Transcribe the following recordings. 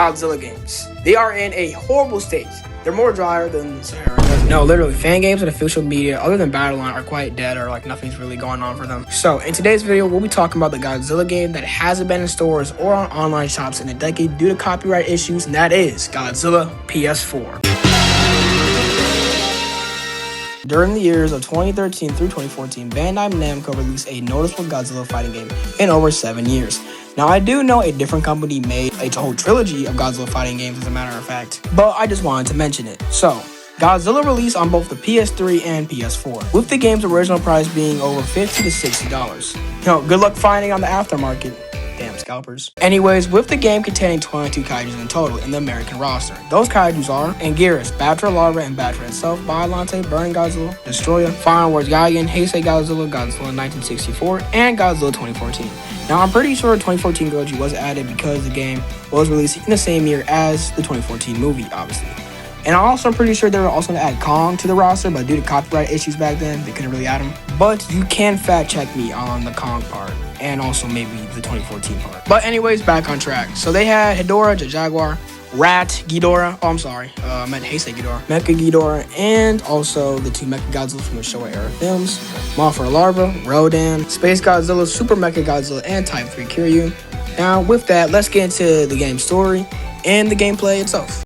Godzilla games. They are in a horrible state. They're more drier than Sahara. No, literally, fan games and official media, other than Battleline, are quite dead or like nothing's really going on for them. So, in today's video, we'll be talking about the Godzilla game that hasn't been in stores or on online shops in a decade due to copyright issues, and that is Godzilla PS4. During the years of 2013 through 2014, Bandai Namco released a noticeable Godzilla fighting game in over 7 years. Now, I do know a different company made a whole trilogy of Godzilla fighting games, as a matter of fact, but I just wanted to mention it. So, Godzilla released on both the PS3 and PS4, with the game's original price being over $50 to $60. Good luck finding on the aftermarket. Damn scalpers. Anyways, with the game containing 22 kaijus in total in the American roster. Those kaijus are Anguirus, Batra Larva and Batra itself, Biollante, Burning Godzilla, Destroyer, Final Wars Gigan, Heisei Godzilla, Godzilla 1964, and Godzilla 2014. Now, I'm pretty sure 2014 Goji was added because the game was released in the same year as the 2014 movie, obviously. And I'm also pretty sure they were also going to add Kong to the roster, but due to copyright issues back then, they couldn't really add him. But you can fact check me on the Kong part, and also maybe the 2014 part. But anyways, back on track. So they had Hedorah, Jaguar, Rat, Ghidorah, I meant Heisei Ghidorah, Mecha Ghidorah, and also the two Mecha Godzilla from the Showa era films, Mothra Larva, Rodan, Space Godzilla, Super Mecha Godzilla, and Type 3 Kiryu. Now, with that, let's get into the game story and the gameplay itself.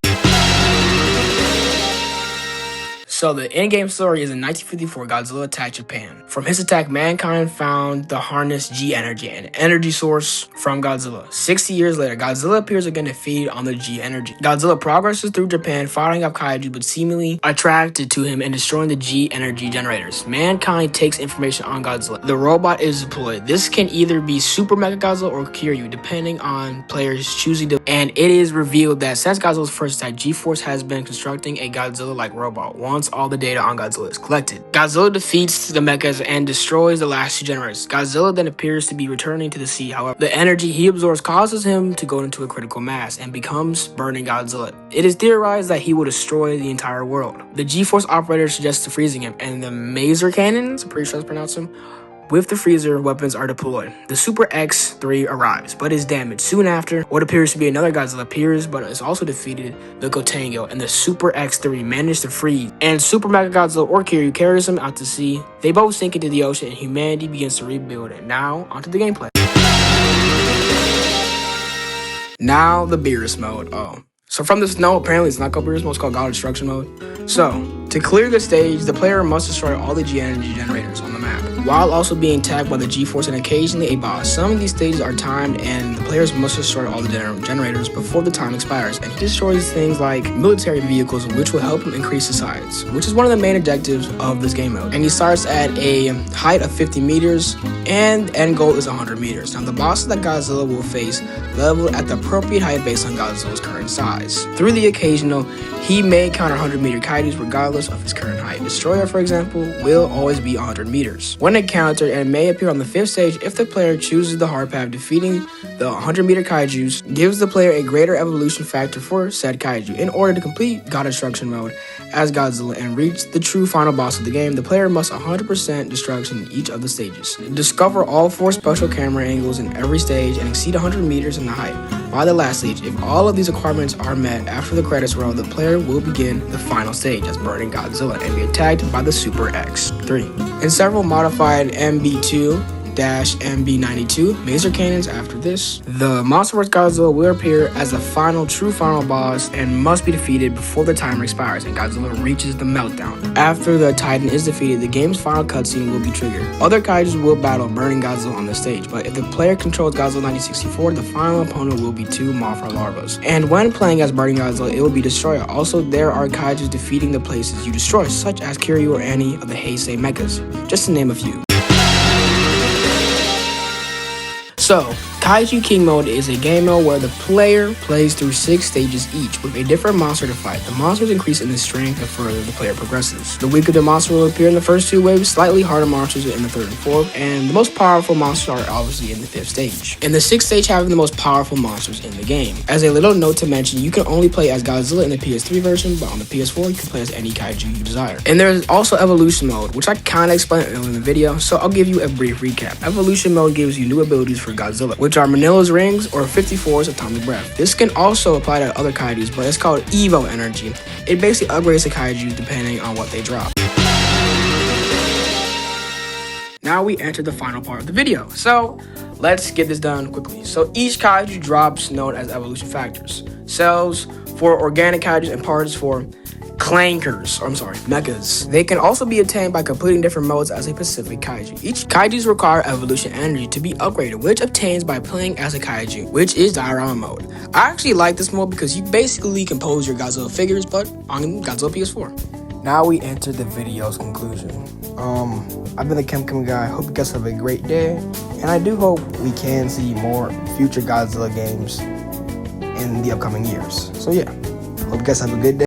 So the in-game story is in 1954, Godzilla attacked Japan. From his attack, mankind found the harnessed G-Energy, an energy source from Godzilla. 60 years later, Godzilla appears again to feed on the G-Energy. Godzilla progresses through Japan, fighting off kaiju, but seemingly attracted to him and destroying the G-Energy generators. Mankind takes information on Godzilla. The robot is deployed. This can either be Super Mecha Godzilla or Kiryu, depending on players choosing to. And it is revealed that since Godzilla's first attack, G-Force has been constructing a Godzilla-like robot. Once all the data on Godzilla is collected, Godzilla defeats the mechas and destroys the last two generators. Godzilla then appears to be returning to the sea. However, the energy he absorbs causes him to go into a critical mass and becomes Burning Godzilla. It is theorized that he will destroy the entire world. The G-Force operator suggests freezing him, and the Maser cannons, I'm pretty sure that's pronounced him, with the freezer weapons are deployed. The Super X3 arrives, but is damaged. Soon after, what appears to be another Godzilla appears, but is also defeated. The Gotengo and the Super X3 manage to freeze, and Super Mega Godzilla or Kiryu carries him out to sea. They both sink into the ocean, and humanity begins to rebuild. And now, onto the gameplay. Now, the Beerus mode. So from this note, apparently it's not called Beerus mode, it's called God Destruction mode. So, to clear the stage, the player must destroy all the G-Energy generators on the map, while also being tagged by the G-Force and occasionally a boss. Some of these stages are timed, and the players must destroy all the generators before the time expires. And he destroys things like military vehicles, which will help him increase his size, which is one of the main objectives of this game mode. And he starts at a height of 50 meters, and end goal is 100 meters. Now, the bosses that Godzilla will face level at the appropriate height based on Godzilla's current size. Through the occasional, he may encounter 100-meter kaijus regardless of his current height. Destroyer, for example, will always be 100 meters. When encountered, and may appear on the 5th stage if the player chooses the hard path. Defeating the 100-meter kaijus gives the player a greater evolution factor for said kaiju. In order to complete God Destruction mode as Godzilla and reach the true final boss of the game, the player must 100% destruction in each of the stages. Discover all 4 special camera angles in every stage and exceed 100 meters in the height by the last stage. If all of these requirements are met after the credits roll, the player will begin the final stage as Burning Godzilla and be attacked by the Super X3 and several modified MB2-MB92 Maser cannons. After this, the Monster vs. Godzilla will appear as the true final boss and must be defeated before the timer expires and Godzilla reaches the meltdown. After the Titan is defeated, the game's final cutscene will be triggered. Other kaijus will battle Burning Godzilla on the stage, but if the player controls Godzilla 1964, the final opponent will be 2 Mothra Larvas. And when playing as Burning Godzilla, it will be Destroyer. Also, there are kaijus defeating the places you destroy, such as Kiryu or any of the Heisei mechas, just to name a few. So, Kaiju King mode is a game mode where the player plays through 6 stages each with a different monster to fight. The monsters increase in the strength the further the player progresses. The weaker the monster will appear in the first 2 waves, slightly harder monsters in the 3rd and 4th, and the most powerful monsters are obviously in the 5th stage. In the 6th stage having the most powerful monsters in the game. As a little note to mention, you can only play as Godzilla in the PS3 version, but on the PS4 you can play as any kaiju you desire. And there's also Evolution mode, which I kinda explained earlier in the video, so I'll give you a brief recap. Evolution mode gives you new abilities for Godzilla, which which are Manila's Rings or 54's Atomic Breath. This can also apply to other kaijus, but it's called Evo Energy. It basically upgrades the kaiju depending on what they drop. Now we enter the final part of the video, so let's get this done quickly. So each kaiju drops known as evolution factors. Cells for organic kaijus and parts for mechas. They can also be obtained by completing different modes as a specific kaiju. Each kaijus require evolution energy to be upgraded, which obtains by playing as a kaiju, which is diorama mode. I actually like this mode because you basically compose your Godzilla figures, but on Godzilla PS4. Now we enter the video's conclusion. I've been the Kim guy. Hope you guys have a great day, and I do hope we can see more future Godzilla games in the upcoming years. So yeah, hope you guys have a good day.